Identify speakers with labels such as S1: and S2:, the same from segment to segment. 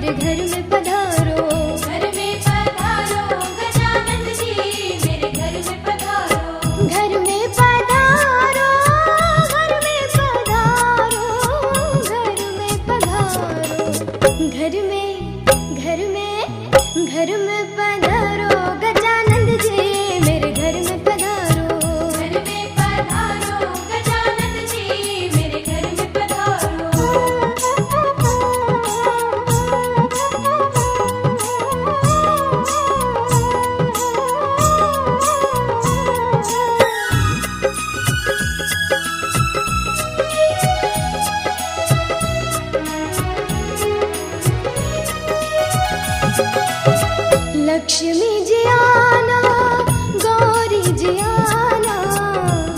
S1: मेरे घर में पधारो।
S2: घर में पधारो गजानन जी मेरे घर में पधारो।
S1: घर में पधारो, घर में पधारो, घर में पधारो। घर में पधारो गजानन जी मेरे घर में पधारो।
S2: घर में पधारो गजानन जी मेरे घर में पधारो।
S1: लक्ष्मी जी आना, गौरी जी आना।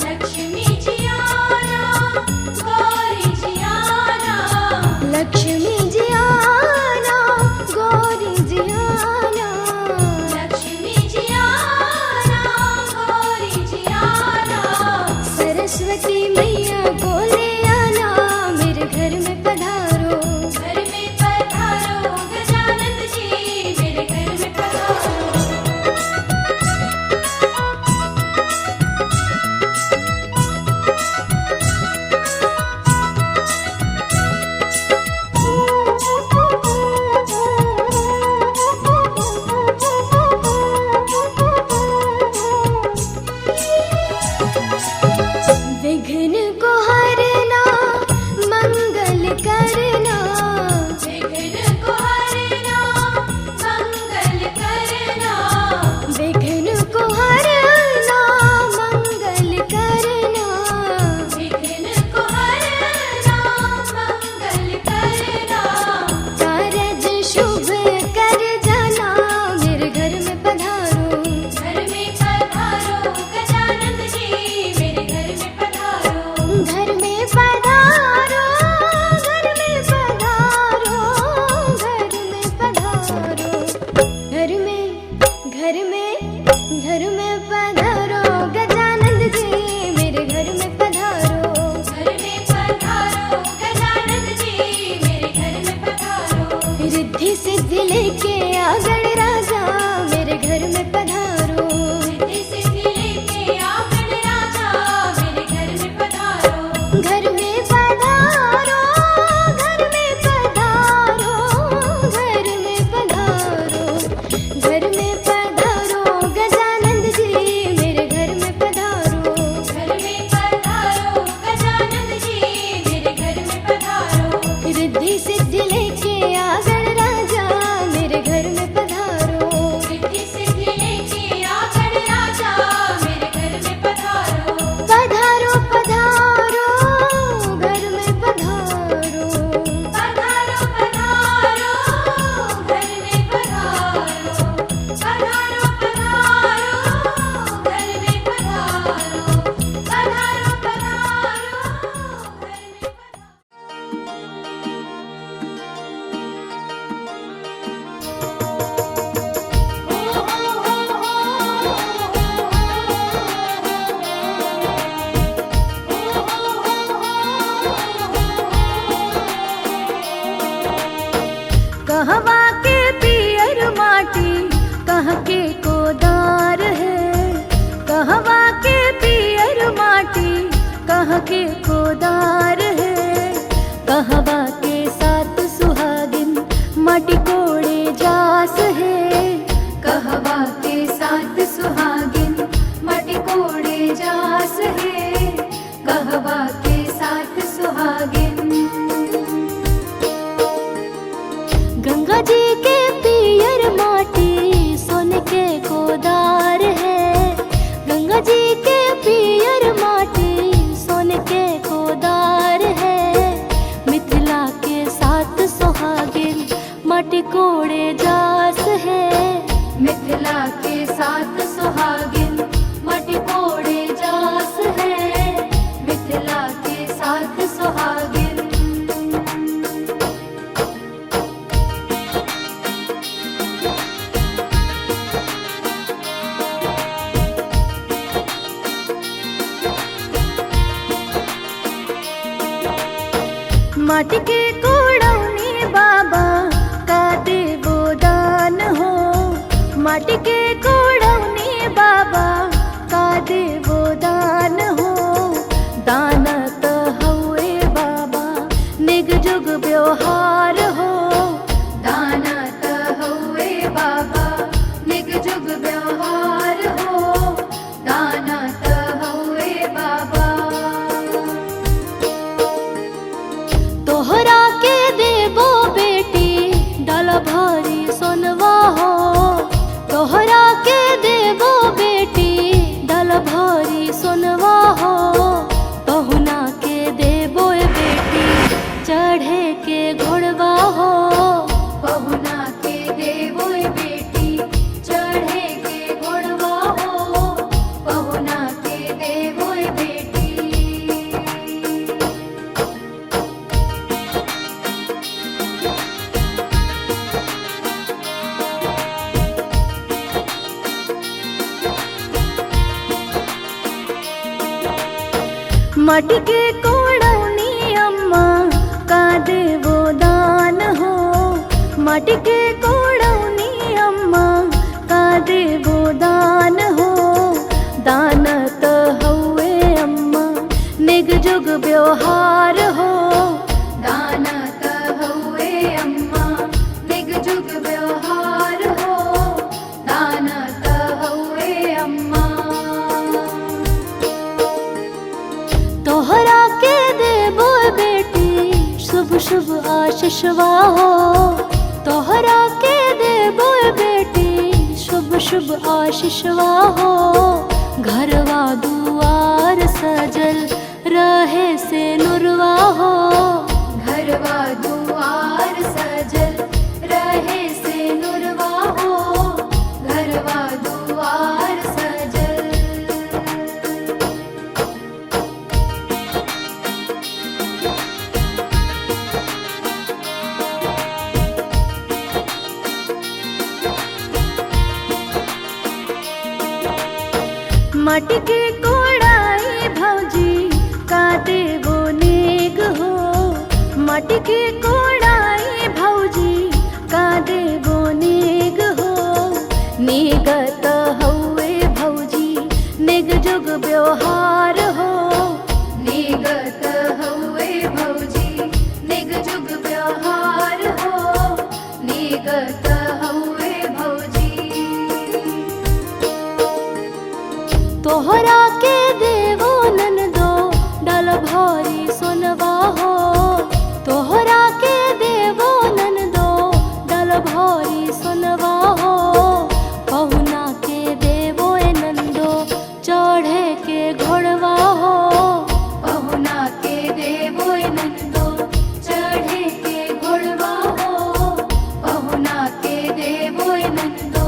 S2: लक्ष्मी जी आना, गौरी जी आना।
S1: लक्ष्मी जी आना, गौरी जी आना।
S2: लक्ष्मी जी आना, गौरी जी आना।
S1: सरस्वती मैया को ले आना, मेरे घर में पधारो।
S2: घर में पधारो गजानन जी मेरे घर में पधारो।
S1: विघ्न को हरना, मंगल करना।
S2: विघ्न को हरना, मंगल करना।
S1: विघ्न को हरना, मंगल करना।
S2: विघ्न को हरना, मंगल करना।
S1: कारज शुभ कर जाना, मेरे घर में पधारो।
S2: घर में पधारो गजानन जी मेरे घर में पधारो।
S1: घर में पधारो, घर में पधारो, घर में पधारो। घर में पधारो गजानन जी मेरे घर में पधारो।
S2: घर में पधारो गजानन जी मेरे घर में पधारो।
S1: रिद्धि सिद्धि लेके आ गणराजा, मेरे घर में पधारो।
S2: रिद्धि सिद्धि लेके आ गणराजा मेरे घर में पधारो।
S1: घर में पधारो, घर में पधारो, घर में पधारो। घर में पधारो गजानन जी मेरे घर में पधारो।
S2: घर में पधारो गजानन जी मेरे घर में पधारो।
S1: रिद्धि सिद्धि लेके आ गणराजा, मेरे घर में पधारो।
S2: रिद्धि सिद्धि लेके आ गणराजा मेरे घर में पधारो।
S1: पधारो पधारो, घर में पधारो।
S2: पधारो पधारो घर में पधारो। पधारो पधारो घर में पधारो। पधारो पधारो घर में
S1: कहवा के पियर माटी, कहाँ के कोदार है। कहवा के पियर माटी, कहाँ के कोदार है। कहवा के साथ सुहागिन माटी कोड़े जास है। कहवा के साथ सुहागिन माटी कोड़े जास है। कहवा के साथ सुहागिन। गंगा जी के पियर माटी सोने के कोदार है। गंगा जी के पियर माटी सोने के कोदार है। मिथिला के साथ सुहागिन माटी कोड़े जास है। मिथिला के साथ सुहागिन माटी कोड़े जास है। मिथिला के साथ सुहागिन। माटी के कोड़ौनी बाबा का माटी के कोड़ौनी बाबा का देवो दान हो। दान त हउए बाबा निग जुग व्यवहार हो।
S2: दान त हउए बाबा निग जुग व्यवहार हो। दान त हउए बाबा।
S1: तोहरा के देबो बेटी डाल भारी सोनवा हो। तोहरा के देबो बेटी डाल भारी सोनवा हो। पहुना के देबो बेटी चढ़े के घोड़वा हो।
S2: पहुना के देवो बेटी चढ़े के घोड़वा हो। पहुना के देवो बेटी।
S1: माटी के कोड़ौनी अम्मा का देवो दान हो। माटी के कोड़ौनी अम्मा का देवो दान हो। दान त हउए अम्मा निग जुग व्यवहार हो।
S2: दान त हउए अम्मा निग जुग व्यवहार हो। दान त हउए अम्मा।
S1: तोहरा के देबो बेटी शुभ शुभ आशीषवा हो। तोहरा के देबो बेटी शुभ शुभ आशीषवा हो। घरवा दुआर सजल रहे से नुरवा हो।
S2: घरवा दुआर सजल रहे से नुरवा हो। घरवा दुआर सजल।
S1: माटी के कोड़ाई भौजी का देवो नेग हो। माटी के कोड़ाई भौजी का देवो नेग हो। नेगत हउए भौजी निग जुग व्यवहार हो।
S2: निगत हउए भौजी निग जुग व्यवहार हो। निगत हउए भौजी।
S1: तोहरा के देवो ननदो डाल भारी सोनवा हो। तोहरा के देवो ननदो डाल भारी सोनवा हो। पहुना के देवो नंदो चढ़े के घोड़वा हो।
S2: पहुना के देवो नंदो चढ़े के घोड़वा हो। पहुना के देवो नंदो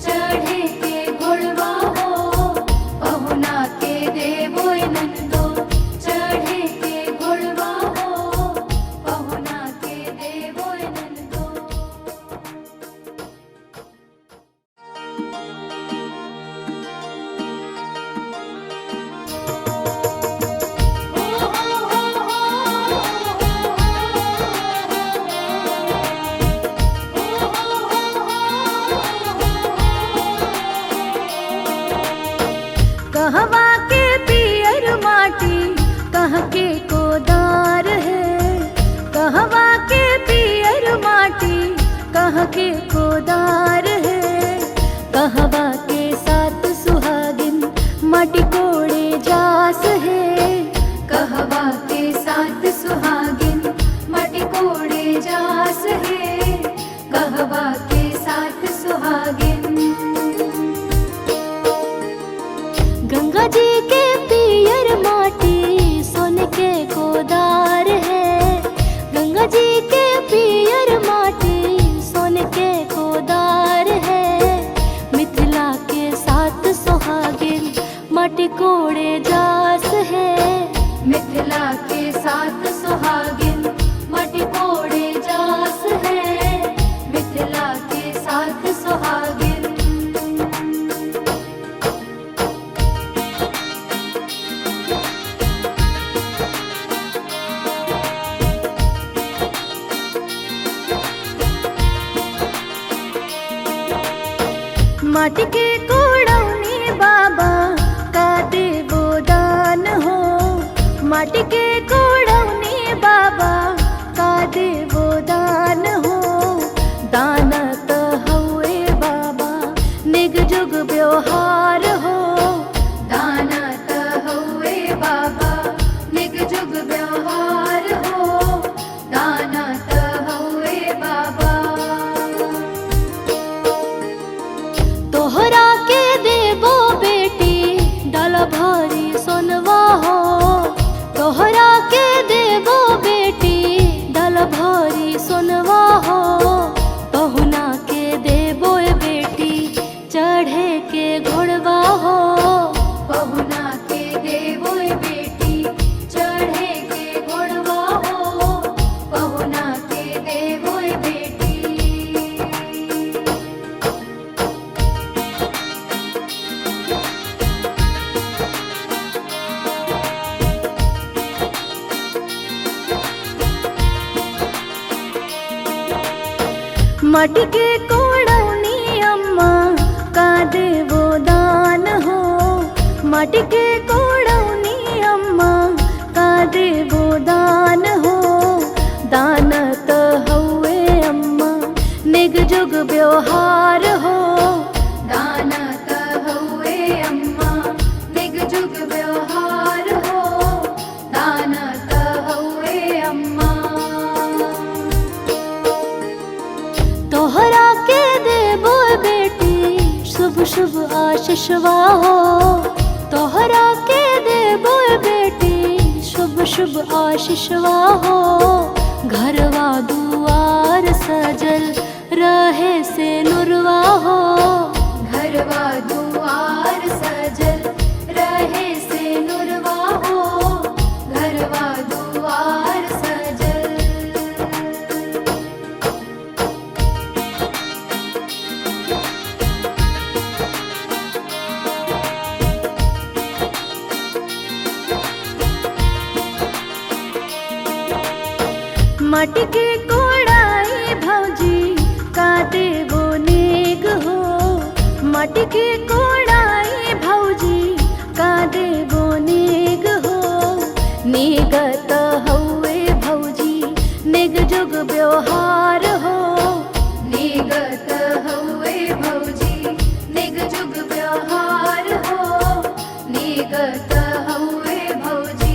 S2: चढ़े के घोड़वा हो। पहुना के देवो नंदो चढ़े के घोड़वा हो। पहुना के देवो नंदो।
S1: कहवा के पियर माटी कह के कोदार है। कहवा के पियर माटी कह के कोदार है। कहवा के साथ सुहागिन माटी कोड़े जास है।
S2: कहवा के साथ सुहागिन मटी कोड़े जास है। कहवा के साथ सुहागिन।
S1: गंगा जी के पियर माटी सोन के कोदार है। गंगा जी के पियर माटी सोन के कोदार माटी के कोड़ौनी बाबा का देवो दान हो। माटी के कोड़ौनी बाबा का देवो दान हो। दान त हउए बाबा निग जुग व्यवहार हो। दान त हउए बाबा निग जुग व्यवहार हो। दान त हउए बाबा। तोहरा के देबो बेटी डाल भारी सोनवा हो। तोहरा के देबो बेटी डाल भारी सोनवा हो। पहुना के देबो बेटी चढ़े के घोड़वा हो। पहुना के देबो बेटी चढ़े के घोड़वा हो। पहुना के देबो बेटी। माटी के कोड़ौनी अम्मा का देवो दान हो। माटी के कोड़ौनी अम्मा का देवो दान हो। दान त हउए अम्मा निग जुग व्यवहार हो। दान त हउए अम्मा निग जुग व्यवहार हो। दान त हउए अम्मा। तोहरा के देबो बेटी शुभ शुभ आशीषवा हो। तोहरा के देबो बेटी शुभ शुभ आशीषवा हो। घरवा दुआर सजल रहे से नुरवा हो। घरवा दुआर सजल रहे से नुरवा हो। घरवा दुआर सजल। माटी के कोड़ाई भौजी का देवो नेग हो। माटी के कोड़ाई भौजी का देवो नेग हो। नेग त हउए भौजी निग जुग व्यवहार हो। नेग त हउए भौजी निग जुग व्यवहार हो। नेग त हउए भौजी।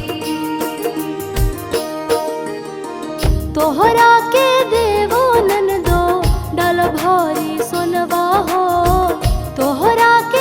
S1: तोहरा के देवो ननदो डाल भारी सोनवा हो। तोहरा के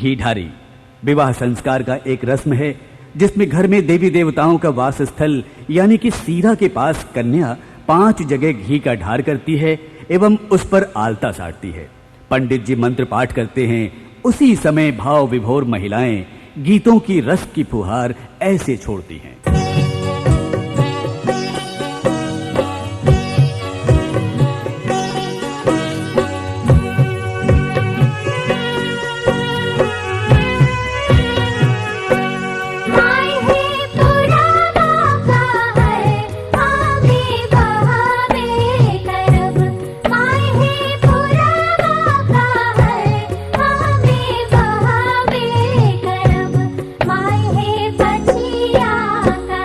S3: घी ढारी विवाह संस्कार का एक रस्म है जिसमें घर में देवी देवताओं का वास स्थल यानी कि सीरा के पास कन्या 5 जगह घी का ढार करती है एवं उस पर आलता साटती है। पंडित जी मंत्र पाठ करते हैं। उसी समय भाव विभोर महिलाएं गीतों की रस की फुहार ऐसे छोड़ती हैं।
S1: माय है पछिया का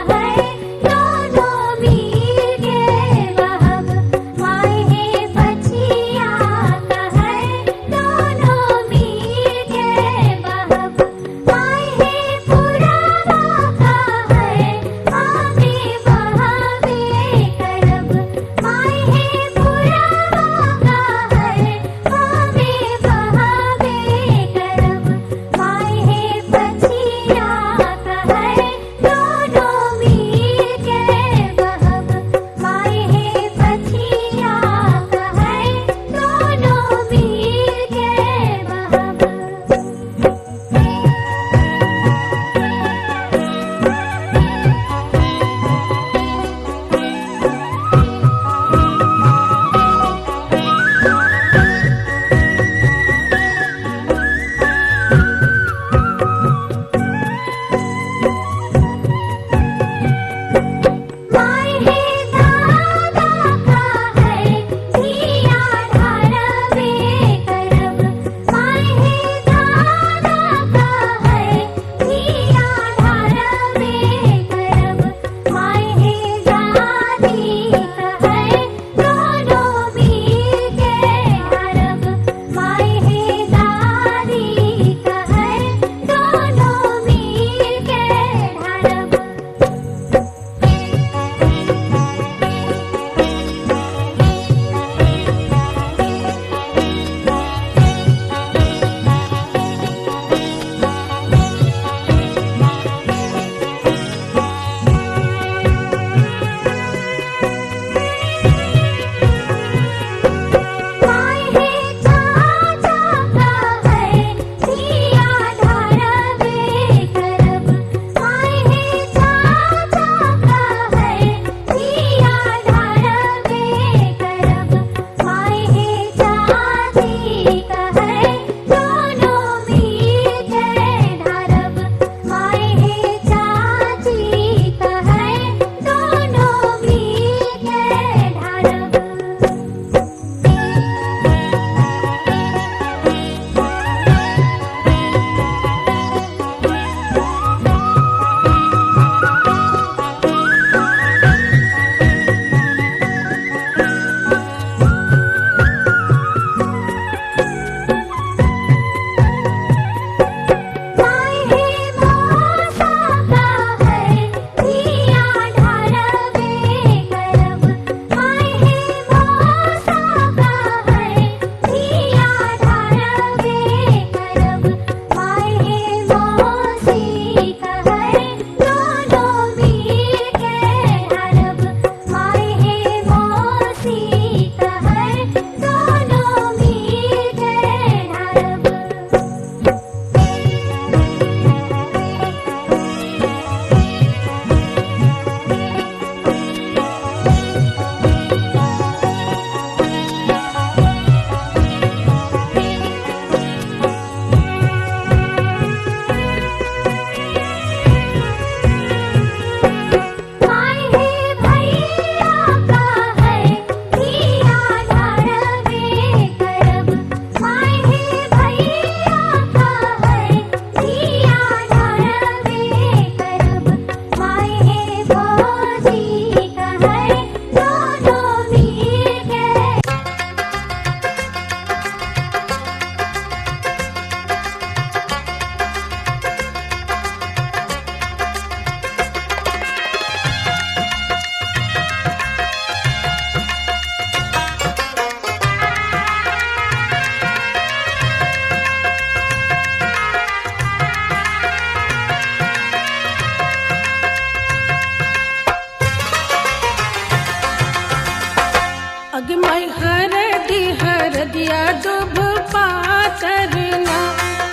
S4: हरदिया दुभ पातरना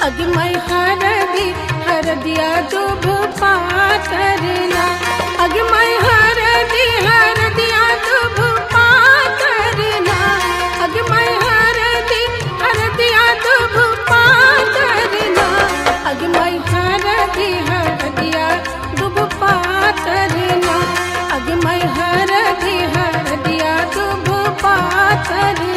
S4: अगमय हरदिया दुभ पातरना अगमय हरदिया दुभ पातरना अगमय हरदिया दुभ पातरना अगमय हरदिया दुभ पातरना अगमय हरदिया दुभ पातरना।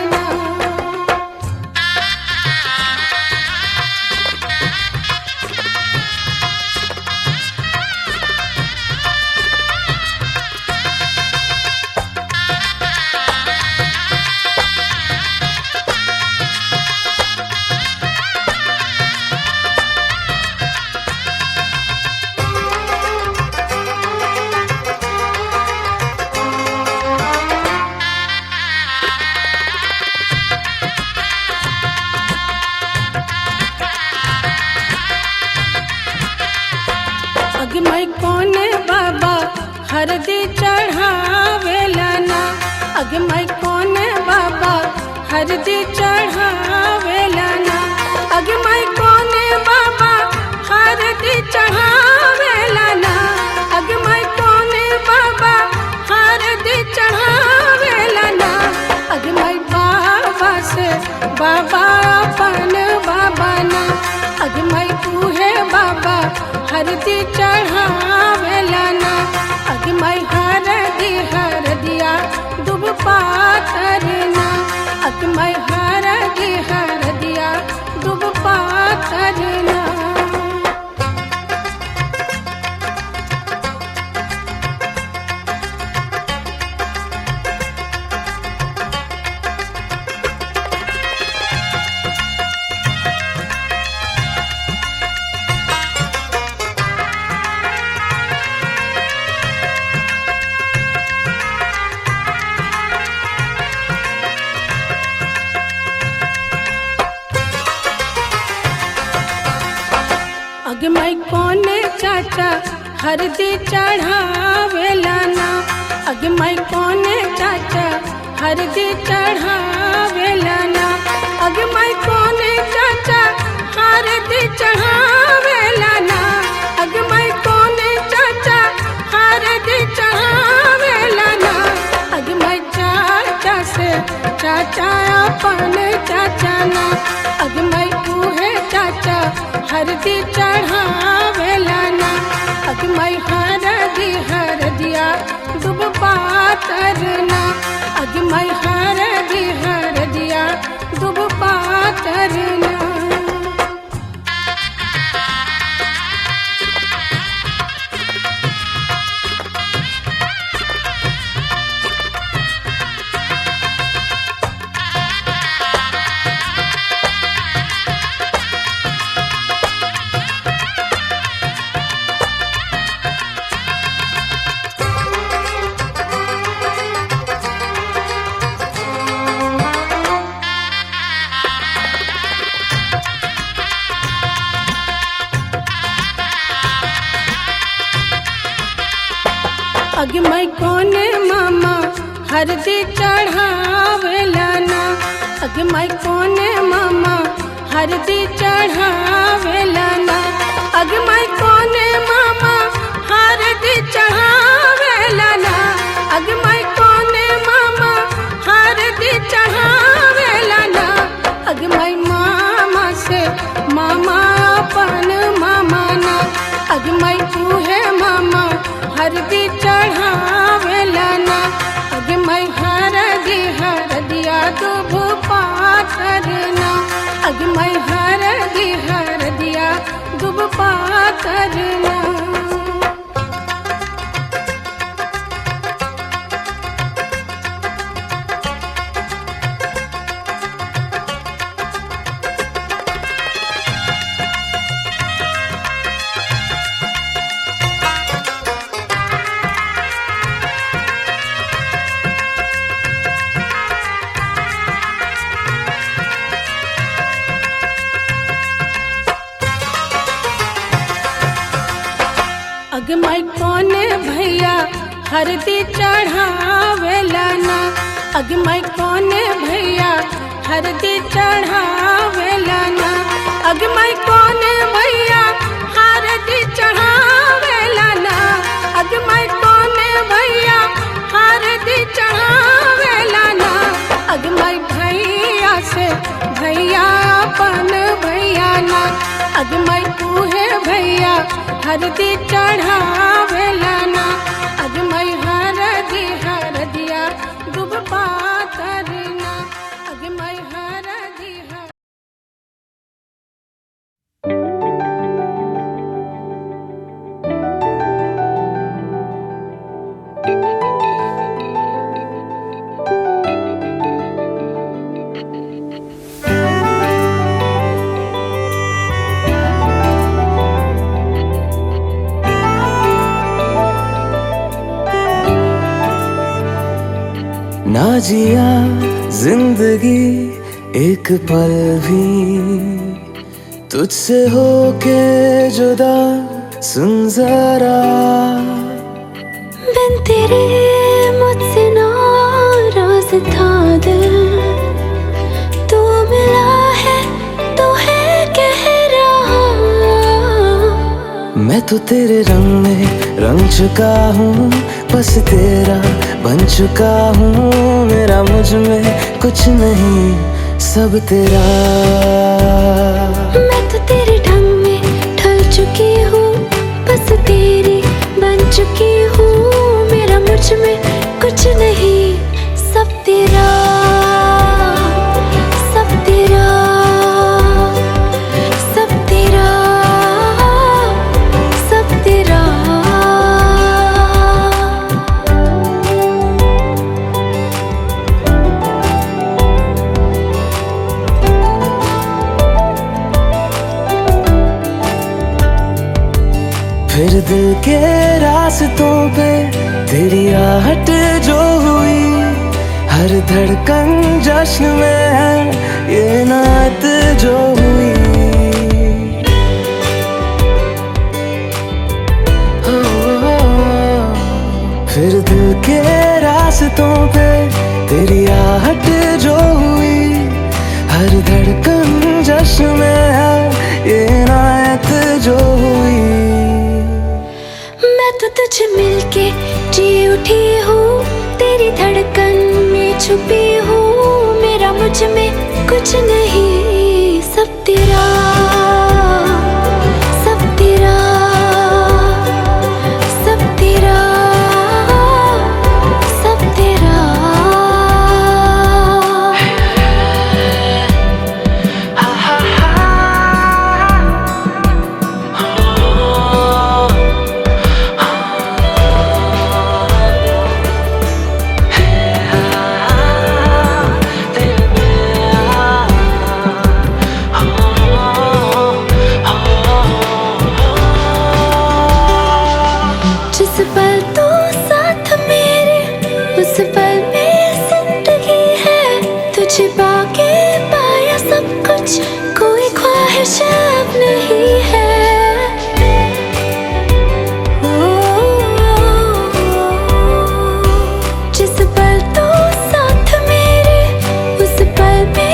S4: अगमय कौन बाबा हरदी चढ़ावेला ना अगमय कौन बाबा हरदी चढ़ावेला ना अगमय कौन बाबा हरदी चढ़ावेला ना अगमय कौन बाबा हरदी चढ़ावेला ना अगमय बाबा से बाबा अपन बाबा ना अगमय तू है बाबा हरदी चढ़ावेला ना अगमय हरदिया दुभ पातरना अगमय हरदिया दुभ पातरना। अगमय कौन चाचा हरदी चढ़ावेला ना अगमय कौन चाचा हरदी चढ़ावेला ना अगमय कौन चाचा हरदी चढ़ावेला ना अगमय कौन चाचा हरदी चढ़ावेला ना अगमय चाचा से चाचा अपन चाचा ना अगमय तू है चाचा हरदी चढ़ावेला ना अगमय हरदिया दुभ पातरना अगमय हरदिया दुभ पातरना। अगमय कौन मामा हरदी चढ़ावेला ना अगमय कौन मामा हरदी चढ़ावेला ना अगमय कौन मामा हरदी चढ़ावेला ना अगमय कौन मामा हरदी चढ़ावेला ना अगमय मामा से मामा अपन मामा ना अगमय तू है मामा हरदी चढ़ावेला ना अगमय हरदिया दुभ पातरना अगमय हरदिया दुभ पातरना। अगमय कौन भैया हरदी चढ़ावेला ना अगमय कौन भैया हरदी चढ़ावेला ना। अगमई कोने भैया हरदी चढ़ावेला ना। अगमई कोने भैया हरदी चढ़ावेला ना। अगमई भैया से भैया अपन भैया ना। अगमई तूहे भैया हरदी चढ़ावेला ना। अगमई हरदिया दुब पातरना। अगमई हरदी
S5: ना जिया जिंदगी एक पल भी तुझसे होके जुदा, सुन जरा
S1: बिन तेरे मुझसे नाराज था दिल, तू मिला है तो है कह रहा।
S5: मैं तो तेरे रंग में रंग चुका हूँ, बस तेरा बन चुका हूँ। मेरा मुझ में कुछ नहीं, सब तेरा।
S1: मैं तो तेरे ढंग में ढल चुकी हूँ, बस तेरी बन चुकी हूँ। मेरा मुझ में कुछ नहीं, सब तेरा, सब तेरा, सब तेरा, सब तेरा।
S5: फिर दिल के रास्तों पे तेरी आहट जो हुई, हर धड़कन जश्न में है ये नात जो हुई। फिर दिल के रास्तों पे तेरी आहट जो हुई, हर धड़कन जश्न में है ये नात जो हुई।
S1: मैं तो तुझे मिलके जी उठी हूँ, तेरी धड़कन में छुपी हूँ। मेरा मुझ में कुछ नहीं, सब तेरा, सब तेरा, सब तेरा, सब तेरा। जिस पल तू साथ मेरे, उस पल में जिंदगी है। तुझे पाके पाया सब कुछ, कोई ख्वाहिश अब नहीं है। जिस पल तू साथ मेरे, उस पल में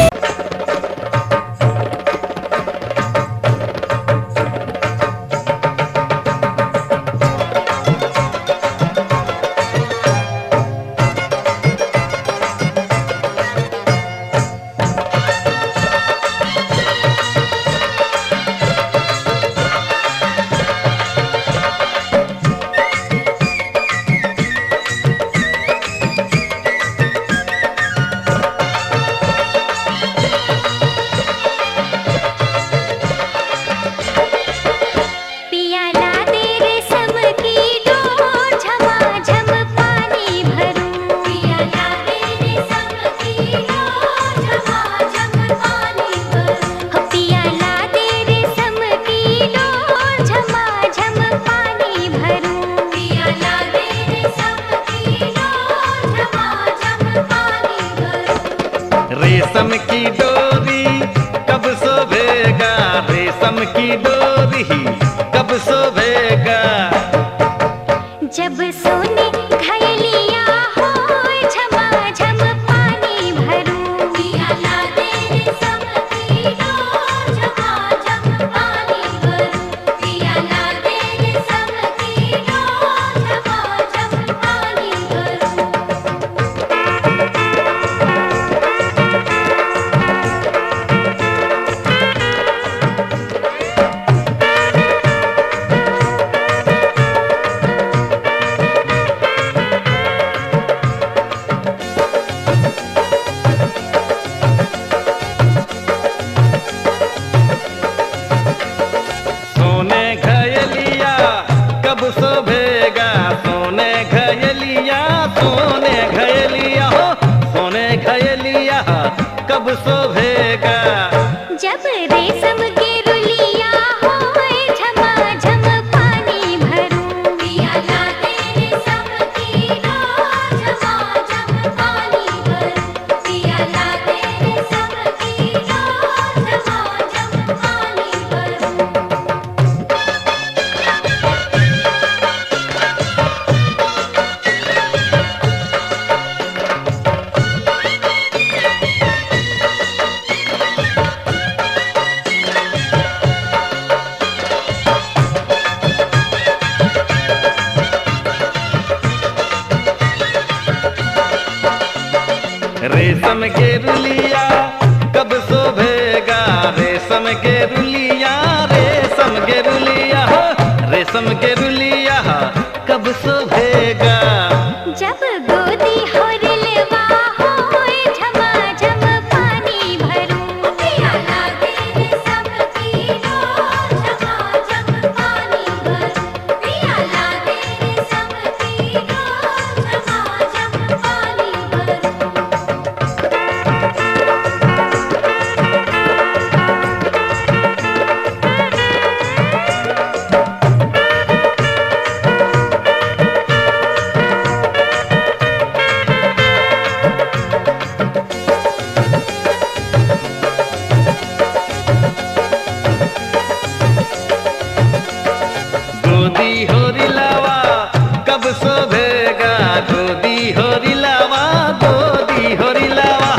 S6: रेशम की डोरी कब सोभेगा, रेशम की डोरी कब सोभेगा।
S1: जब सोने घायलिया हो, झमाझम पानी भरूं। पिया ला दे
S6: रेशम के रुलिया कब शोभेगा, रेशम के रुलिया, रेशम के रुलिया, रेशम के रुलिया कब शोभेगा।
S1: जब गोदी हो रिलवा होए झमाझम पानी भरूं,
S2: पियाला तेरे सब तीनों झमाझम पानी भरूं, पियाला तेरे सब तीनों झमाझम पानी भरूं।
S6: गोदी हो रिलावा कब शोभेगा, गोदी हो रिलावा, गोदी हो रिलावा,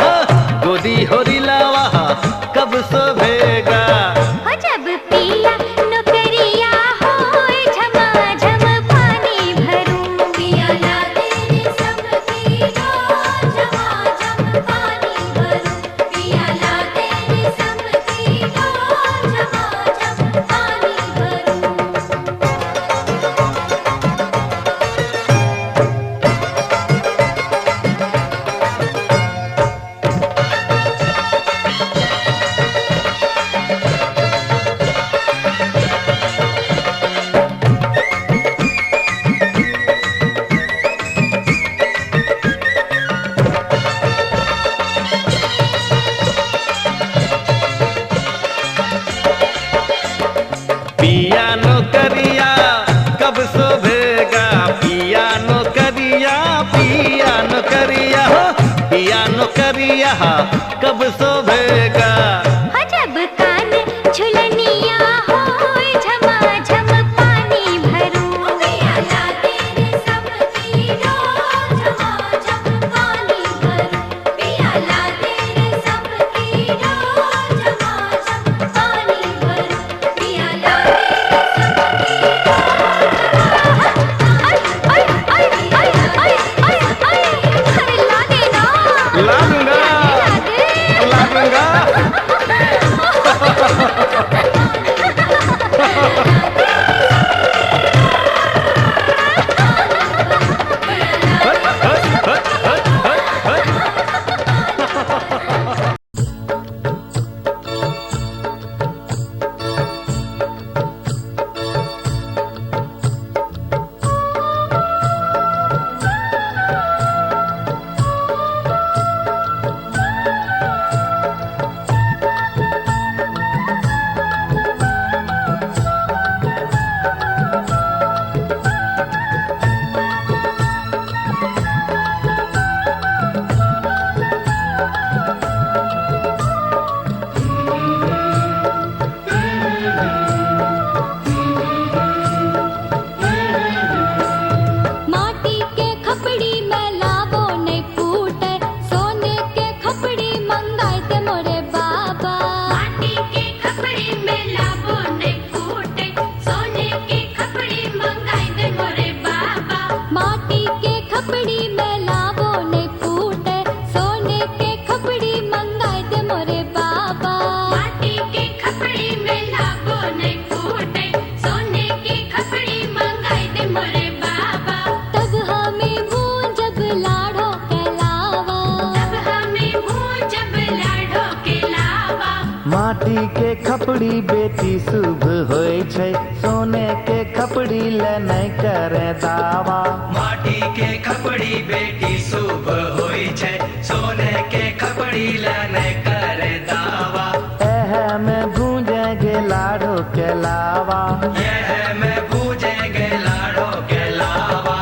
S6: गोदी हो रिलावा कब शोभेगा।
S1: हो जब पिया नौकरिया होए झमाझम पानी भरूं,
S2: पियाला तेरे सब तीनों झमाझम पानी भरूं, पियाला तेरे सब तीनों झमाझम पानी भरूं।
S6: पिया नौकरिया कब शोभेगा, पिया नौकरिया, पिया नौकरिया, पिया नौकरिया कब शोभेगा।
S1: हो जब कान झुलनिया होए झमाझम पानी भरूं,
S2: पियाला तेरे सब तीनों झमाझम पानी भरूं, पियाला तेरे सब तीनों झमाझम पानी भरूं, पियाला
S1: अरे ला देना,
S6: ला दूंगा, ला दूंगा।
S1: माटी के खपड़ी में लावो ने फूटे, सोने के खपड़ी मंगाए ते मोरे बाबा।
S2: माटी के खपड़ी में लावो ने फूटे, सोने के खपड़ी मंगाए दे मोरे बाबा।
S1: माटी के खपड़ी में लावो ने फूटे, सोने के खपड़ी मंगाए ते मोरे बाबा।
S2: माटी के खपड़ी में लावो ने फूटे, सोने के खपड़ी मंगाए दे मोरे बाबा।
S1: तब हमें मुँह जब लाड़ो कहलावा,
S2: तब हमें मुँह जब लाडो के लावा।
S5: माटी के खपड़ी बेटी शुभ होय छै, सोने के खपड़ी ले नहीं करे दावा।
S7: माटी के खपड़ी बेटी शुभ होई छै, सोने के खपड़ी लने करे दावा।
S5: एह में गूंजेगे लाडो के लावा।
S7: यह में पूजेंगे लाड़ो के लावा।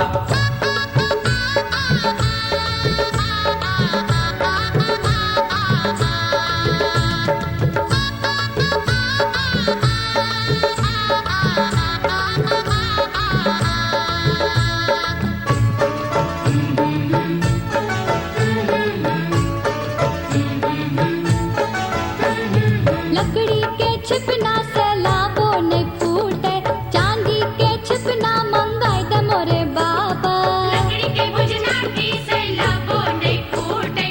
S1: लकड़ी के छिपना से लावो ने फूटे, चांदी के छिपना मंगाए दे मोरे बाबा।
S2: लकड़ी के बुझना की से लावो ने फूटे,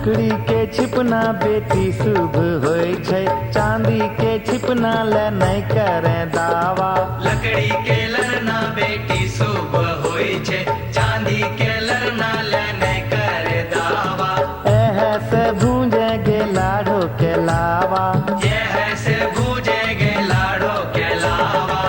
S8: लकड़ी के छिपना बेटी शुभ होय छै, चांदी के छिपना ले नहीं करे दावा।
S7: लकड़ी के लड़ना बेटी शुभ होय छै, चांदी के लड़ना ले नहीं करे दावा।
S8: एह से भूंजेगे लाडो के लावा,
S7: यह से भूजेगे लाडो के लावा।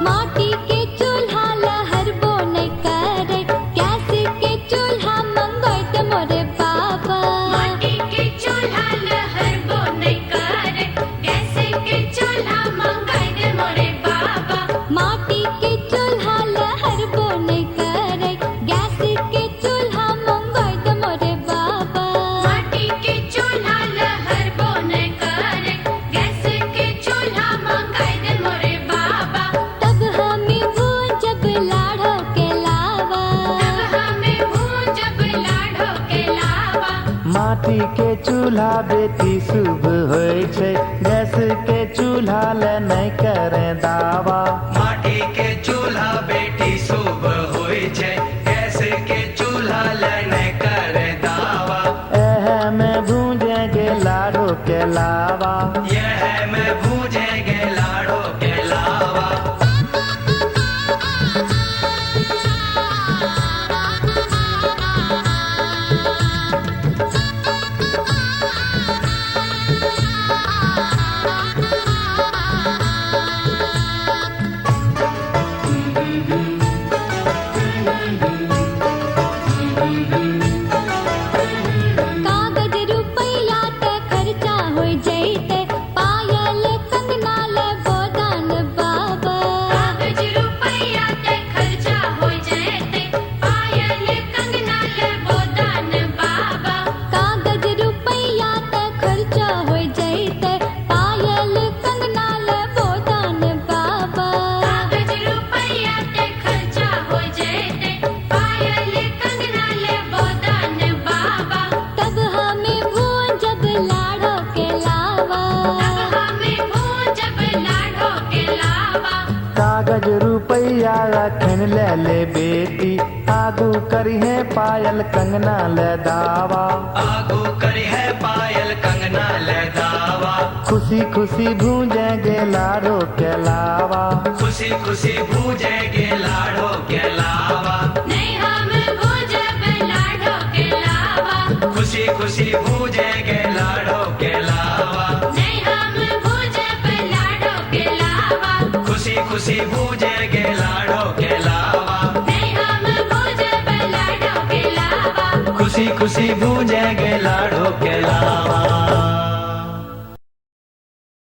S1: माटी के चूल्हा लहर बो नहीं करे, गैस के चूल्हा मंगोय त मोरे बाबा।
S2: माटी के चूल्हा लहर बो नहीं करे, गैस के चूल्हा मंगाई दे मोरे बाबा।
S1: माटी के चूल्हा लहर बो नहीं करे, गैस के चूल्हा मंगोय त मोरे बाबा।
S2: माटी के चूल्हा लहर बो नहीं करे, गैस के चूल्हा मंगाई दे मोरे बाबा।
S1: तब हमें भूंजब लाडो के लावा,
S2: तब हमें भूंजब लाडो के लावा।
S8: माटी के चूल्हा बेटी शुभ होय छै, गैस के चूल्हा ले नहीं करे दावा।
S7: माटी के चूल्हा बेटी शुभ होय छै, गैस के चूल्हा ले नहीं करे दावा।
S8: एह में भूंजेगे लाडो के लावा,
S7: यह में भूजेगे लाडो के लावा।
S1: कागज रुपैया त खर्चा हो जैते, पायल कंगना ले गोदान बाबा।
S2: कागज रुपया ते खर्चा हो जैते, पायल कंगना ले गोदान बाबा।
S1: कागज रुपैया त खर्चा हो जैते, पायल कंगना ले गोदान बाबा।
S2: कागज रुपया ते खर्चा हो जैते, पायल कंगना ले गोदान बाबा।
S1: तब हमें भूंजब लाडो के लावा,
S2: तब हमें भूंजब लाडो के लावा।
S8: कागज रुपैया रखन ले बेटी, आगू करिहे पायल कंगना ले दावा।
S7: आगू करी है पायल कंगना ले दावा।
S8: खुशी खुशी भूंजेगे लाडो के लावा,
S7: खुशी खुशी भूजेगे लाडो के लावा।
S2: नहीं हम भूंजब लाडो के लावा।
S7: खुशी खुशी भूजेगे लाडो के लावा।
S2: नहीं हम भूंजब लाडो के लावा।
S7: खुशी खुशी भूजेगे लाडो के लावा।
S2: नहीं हम भूंजब लाडो के लावा।
S7: खुशी खुशी भूजे